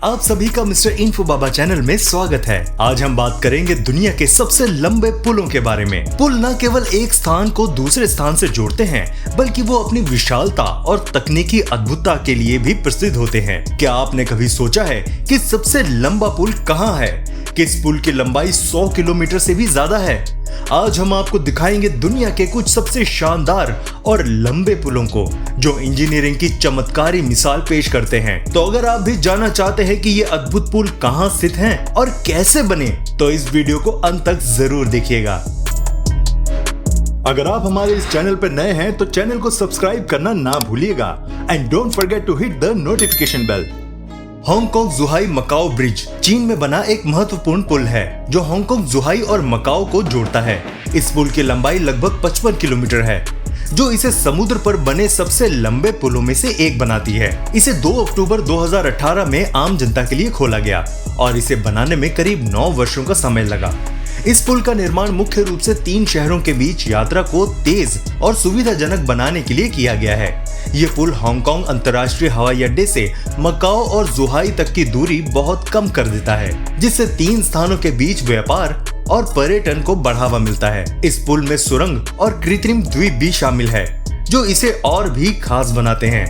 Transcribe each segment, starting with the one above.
आप सभी का मिस्टर इन्फो बाबा चैनल में स्वागत है। आज हम बात करेंगे दुनिया के सबसे लंबे पुलों के बारे में। पुल न केवल एक स्थान को दूसरे स्थान से जोड़ते हैं, बल्कि वो अपनी विशालता और तकनीकी अद्भुतता के लिए भी प्रसिद्ध होते हैं। क्या आपने कभी सोचा है कि सबसे लंबा पुल कहाँ है? किस पुल की लंबाई 100 किलोमीटर से भी ज्यादा है? आज हम आपको दिखाएंगे दुनिया के कुछ सबसे शानदार और लंबे पुलों को, जो इंजीनियरिंग की चमत्कारी मिसाल पेश करते हैं। तो अगर आप भी जानना चाहते हैं कि ये अद्भुत पुल कहां स्थित हैं और कैसे बने, तो इस वीडियो को अंत तक जरूर देखिएगा। अगर आप हमारे इस चैनल पर नए हैं तो चैनल को सब्सक्राइब करना ना भूलिएगा and don't forget to hit the notification bell. Hong Kong Zhuhai Macau bridge चीन में बना एक महत्वपूर्ण पुल है, जो हांगकांग जुहाई और मकाओ को जोड़ता है। इस पुल की लंबाई लगभग 55 किलोमीटर है, जो इसे समुद्र पर बने सबसे लंबे पुलों में से एक बनाती है। इसे 2 अक्टूबर 2018 में आम जनता के लिए खोला गया और इसे बनाने में करीब 9 वर्षों का समय लगा। इस पुल का निर्माण मुख्य रूप से 3 शहरों के बीच यात्रा को तेज और सुविधाजनक बनाने के लिए किया गया है। ये पुल हांगकांग अंतर्राष्ट्रीय हवाई अड्डे से मकाओ और जुहाई तक की दूरी बहुत कम कर देता है, जिससे 3 स्थानों के बीच व्यापार और पर्यटन को बढ़ावा मिलता है। इस पुल में सुरंग और कृत्रिम द्वीप भी शामिल है, जो इसे और भी खास बनाते हैं।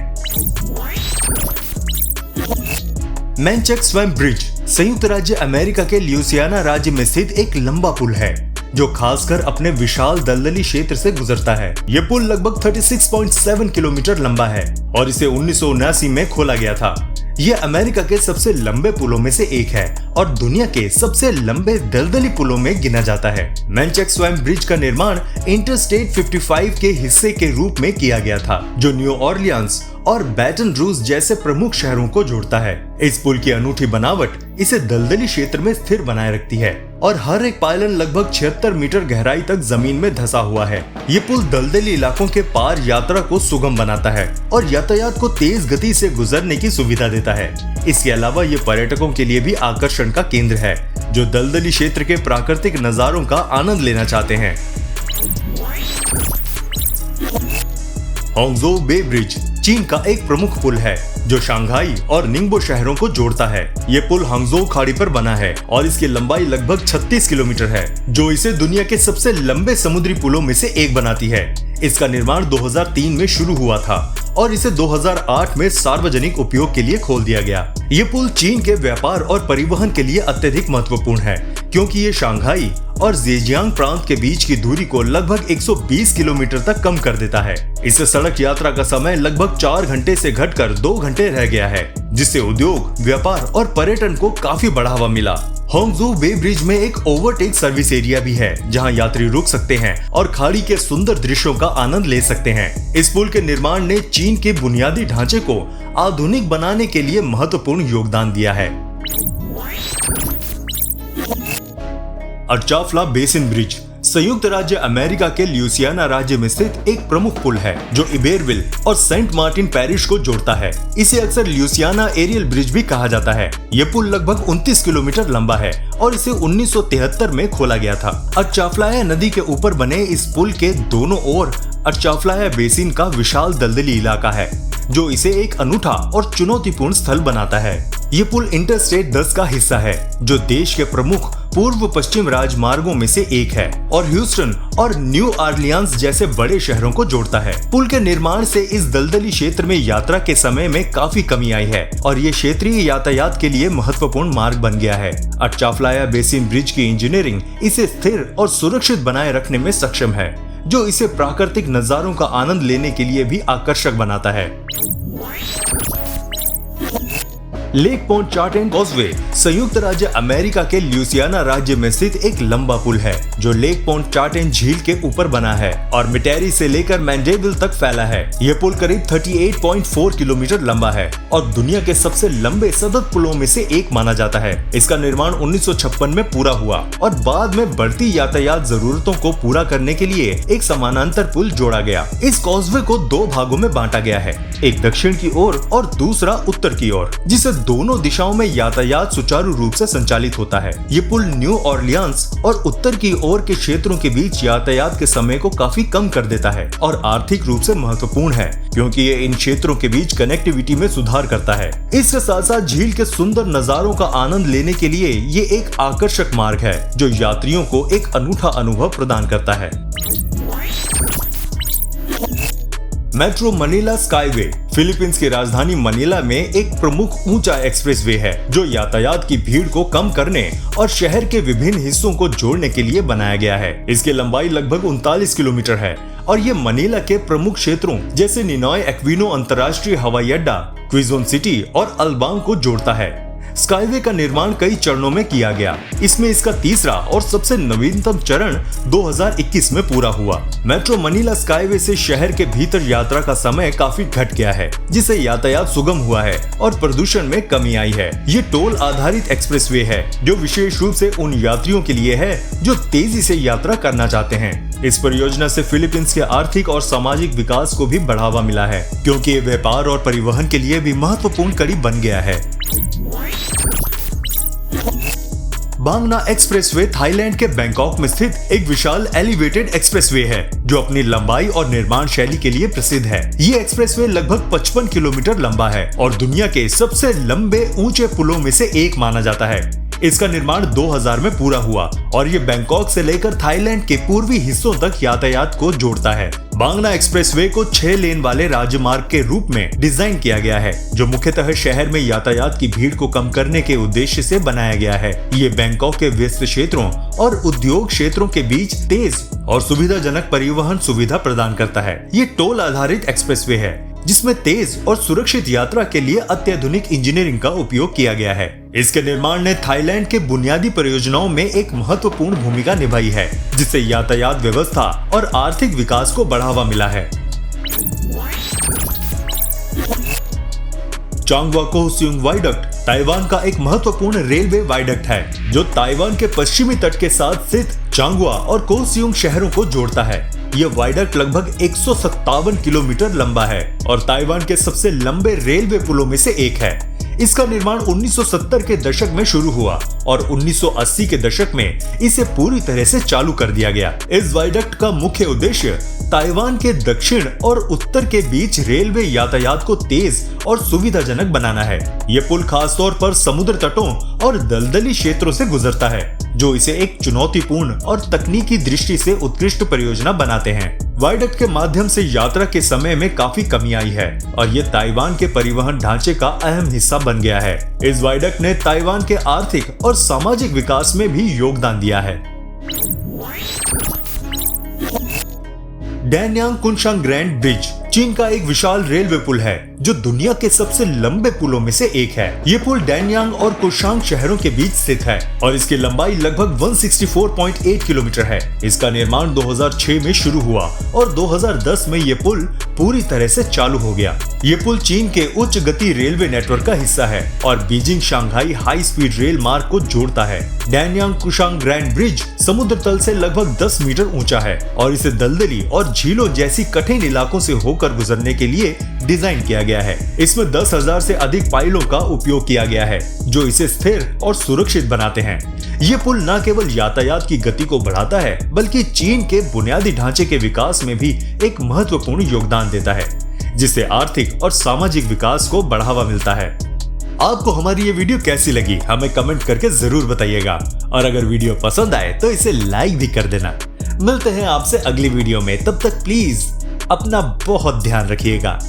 मैनचेक स्वयं ब्रिज संयुक्त राज्य अमेरिका के ल्यूसियाना राज्य में स्थित एक लंबा पुल है, जो खासकर अपने विशाल दलदली क्षेत्र से गुजरता है। यह पुल लगभग 36.7 किलोमीटर लंबा है और इसे 1979 में खोला गया था। यह अमेरिका के सबसे लंबे पुलों में से एक है और दुनिया के सबसे लंबे दलदली पुलों में गिना जाता है। मैनचेक स्वयं ब्रिज का निर्माण इंटरस्टेट 55 के हिस्से के रूप में किया गया था, जो न्यू ऑरलियंस और बैटन रूज जैसे प्रमुख शहरों को जोड़ता है। इस पुल की अनूठी बनावट इसे दलदली क्षेत्र में स्थिर बनाए रखती है और हर एक पायलन लगभग 76 मीटर गहराई तक जमीन में धंसा हुआ है। ये पुल दलदली इलाकों के पार यात्रा को सुगम बनाता है और यातायात को तेज गति से गुजरने की सुविधा देता है। इसके अलावा ये पर्यटकों के लिए भी आकर्षण का केंद्र है, जो दलदली क्षेत्र के प्राकृतिक नजारों का आनंद लेना चाहते हैं। हांगझोउ बे ब्रिज चीन का एक प्रमुख पुल है, जो शंघाई और निंगबो शहरों को जोड़ता है। ये पुल हांगझोउ खाड़ी पर बना है और इसकी लंबाई लगभग 36 किलोमीटर है, जो इसे दुनिया के सबसे लंबे समुद्री पुलों में से एक बनाती है। इसका निर्माण 2003 में शुरू हुआ था और इसे 2008 में सार्वजनिक उपयोग के लिए खोल दिया गया। ये पुल चीन के व्यापार और परिवहन के लिए अत्यधिक महत्वपूर्ण है, क्योंकि ये शंघाई और जेजियांग प्रांत के बीच की दूरी को लगभग 120 किलोमीटर तक कम कर देता है। इससे सड़क यात्रा का समय लगभग 4 घंटे से घटकर 2 घंटे रह गया है, जिससे उद्योग, व्यापार और पर्यटन को काफी बढ़ावा मिला। हांगझोउ बे ब्रिज में एक ओवरटेक सर्विस एरिया भी है, जहां यात्री रुक सकते हैं और खाड़ी के सुंदर दृश्यों का आनंद ले सकते हैं। इस पुल के निर्माण ने चीन के बुनियादी ढांचे को आधुनिक बनाने के लिए महत्वपूर्ण योगदान दिया है। अर्चाफ्ला बेसिन ब्रिज संयुक्त राज्य अमेरिका के ल्यूसियाना राज्य में स्थित एक प्रमुख पुल है, जो इबेरविल और सेंट मार्टिन पैरिश को जोड़ता है। इसे अक्सर ल्यूसियाना एरियल ब्रिज भी कहा जाता है। यह पुल लगभग 29 किलोमीटर लंबा है और इसे 1973 में खोला गया था। अर्चाफ्लाया नदी के ऊपर बने इस पुल के दोनों ओर अर्चाफ्लाया बेसिन का विशाल दलदली इलाका है, जो इसे एक अनूठा और चुनौतीपूर्ण स्थल बनाता है। ये पुल इंटरस्टेट 10 का हिस्सा है, जो देश के प्रमुख पूर्व पश्चिम राजमार्गों में से एक है और ह्यूस्टन और न्यू ऑरलियंस जैसे बड़े शहरों को जोड़ता है। पुल के निर्माण से इस दलदली क्षेत्र में यात्रा के समय में काफी कमी आई है और ये क्षेत्रीय यातायात के लिए महत्वपूर्ण मार्ग बन गया है। अर्चाफ्लाया बेसिन ब्रिज की इंजीनियरिंग इसे स्थिर और सुरक्षित बनाए रखने में सक्षम है, जो इसे प्राकृतिक नजारों का आनंद लेने के लिए भी आकर्षक बनाता है। लेक पॉइंट चार्टेन कॉजवे संयुक्त राज्य अमेरिका के ल्यूसियाना राज्य में स्थित एक लंबा पुल है, जो लेक पॉइंट चार्टेन झील के ऊपर बना है और मिटेरी से लेकर मैंडेविल तक फैला है। यह पुल करीब 38.4 किलोमीटर लंबा है और दुनिया के सबसे लंबे सतत पुलों में से एक माना जाता है। इसका निर्माण 1956 में पूरा हुआ और बाद में बढ़ती यातायात जरूरतों को पूरा करने के लिए एक समानांतर पुल जोड़ा गया। इस कॉजवे को 2 भागों में बांटा गया है, एक दक्षिण की ओर और दूसरा उत्तर की ओर, जिसे दोनों दिशाओं में यातायात सुचारू रूप से संचालित होता है। ये पुल न्यू ऑरलियंस और उत्तर की ओर के क्षेत्रों के बीच यातायात के समय को काफी कम कर देता है और आर्थिक रूप से महत्वपूर्ण है क्योंकि ये इन क्षेत्रों के बीच कनेक्टिविटी में सुधार करता है। इसके साथ साथ झील के सुंदर नजारों का आनंद लेने के लिए ये एक आकर्षक मार्ग है जो यात्रियों को एक अनूठा अनुभव प्रदान करता है। मेट्रो मनीला स्काईवे फिलीपींस की राजधानी मनीला में एक प्रमुख ऊंचा एक्सप्रेसवे है जो यातायात की भीड़ को कम करने और शहर के विभिन्न हिस्सों को जोड़ने के लिए बनाया गया है। इसकी लंबाई लगभग 39 किलोमीटर है और ये मनीला के प्रमुख क्षेत्रों जैसे निनॉय एक्विनो अंतर्राष्ट्रीय हवाई अड्डा, क्विजोन सिटी और अल्बांग को जोड़ता है। स्काईवे का निर्माण कई चरणों में किया गया। इसमें इसका तीसरा और सबसे नवीनतम चरण 2021 में पूरा हुआ। मेट्रो मनीला स्काईवे से शहर के भीतर यात्रा का समय काफी घट गया है जिससे यातायात सुगम हुआ है और प्रदूषण में कमी आई है। ये टोल आधारित एक्सप्रेसवे है जो विशेष रूप से उन यात्रियों के लिए है जो तेजी से यात्रा करना चाहते हैं। इस परियोजना से फिलीपींस के आर्थिक और सामाजिक विकास को भी बढ़ावा मिला है क्योंकि ये व्यापार और परिवहन के लिए भी महत्वपूर्ण कड़ी बन गया है। बांग ना एक्सप्रेसवे थाईलैंड के बैंकॉक में स्थित एक विशाल एलिवेटेड एक्सप्रेसवे है जो अपनी लंबाई और निर्माण शैली के लिए प्रसिद्ध है। ये एक्सप्रेसवे लगभग 55 किलोमीटर लंबा है और दुनिया के सबसे लंबे ऊंचे पुलों में से एक माना जाता है। इसका निर्माण 2000 में पूरा हुआ और ये बैंकॉक से लेकर थाईलैंड के पूर्वी हिस्सों तक यातायात को जोड़ता है। बांग ना एक्सप्रेसवे को 6 लेन वाले राजमार्ग के रूप में डिजाइन किया गया है जो मुख्यतः शहर में यातायात की भीड़ को कम करने के उद्देश्य से बनाया गया है। ये बैंकॉक के व्यस्त क्षेत्रों और उद्योग क्षेत्रों के बीच तेज और सुविधाजनक परिवहन सुविधा प्रदान करता है। ये टोल आधारित एक्सप्रेसवे है जिसमें तेज और सुरक्षित यात्रा के लिए अत्याधुनिक इंजीनियरिंग का उपयोग किया गया है। इसके निर्माण ने थाईलैंड के बुनियादी परियोजनाओं में एक महत्वपूर्ण भूमिका निभाई है जिससे यातायात व्यवस्था और आर्थिक विकास को बढ़ावा मिला है। चांगवा कोहसियुंग वाइडक्ट ताइवान का एक महत्वपूर्ण रेलवे वाइडक्ट है जो ताइवान के पश्चिमी तट के साथ स्थित चांगवा और कोहसियुंग शहरों को जोड़ता है। यह वाइडक्ट लगभग 157 किलोमीटर लंबा है और ताइवान के सबसे लंबे रेलवे पुलों में से एक है। इसका निर्माण 1970 के दशक में शुरू हुआ और 1980 के दशक में इसे पूरी तरह से चालू कर दिया गया। इस वाइडक्ट का मुख्य उद्देश्य ताइवान के दक्षिण और उत्तर के बीच रेलवे यातायात को तेज और सुविधाजनक बनाना है। ये पुल खास तौर पर समुद्र तटों और दलदली क्षेत्रों से गुजरता है जो इसे एक चुनौतीपूर्ण और तकनीकी दृष्टि से उत्कृष्ट परियोजना बनाते हैं। वाइडक्ट के माध्यम से यात्रा के समय में काफी कमी आई है और ये ताइवान के परिवहन ढांचे का अहम हिस्सा बन गया है। इस वाइडक्ट ने ताइवान के आर्थिक और सामाजिक विकास में भी योगदान दिया है। डैनयांग कुनशांग ग्रैंड ब्रिज चीन का एक विशाल रेलवे पुल है जो दुनिया के सबसे लंबे पुलों में से एक है। ये पुल डैनयांग और कुशांग शहरों के बीच स्थित है और इसकी लंबाई लगभग 164.8 किलोमीटर है। इसका निर्माण 2006 में शुरू हुआ और 2010 में ये पुल पूरी तरह से चालू हो गया। ये पुल चीन के उच्च गति रेलवे नेटवर्क का हिस्सा है और Beijing Shanghai high speed rail मार्ग को जोड़ता है। डैनयांग कुशांग ग्रैंड ब्रिज समुद्र तल से लगभग 10 मीटर ऊंचा है और इसे दलदली और झीलों जैसी कठिन इलाकों से होकर गुजरने के लिए डिजाइन किया गया है। इसमें 10,000 से अधिक पाइलों का उपयोग किया गया है जो इसे स्थिर और सुरक्षित बनाते हैं। ये पुल न केवल यातायात की गति को बढ़ाता है बल्कि चीन के बुनियादी ढांचे के विकास में भी एक महत्वपूर्ण योगदान देता है जिससे आर्थिक और सामाजिक विकास को बढ़ावा मिलता है। आपको हमारी ये वीडियो कैसी लगी हमें कमेंट करके जरूर बताइएगा और अगर वीडियो पसंद आए तो इसे लाइक भी कर देना। मिलते हैं आपसे अगली वीडियो में, तब तक प्लीज अपना बहुत ध्यान रखिएगा।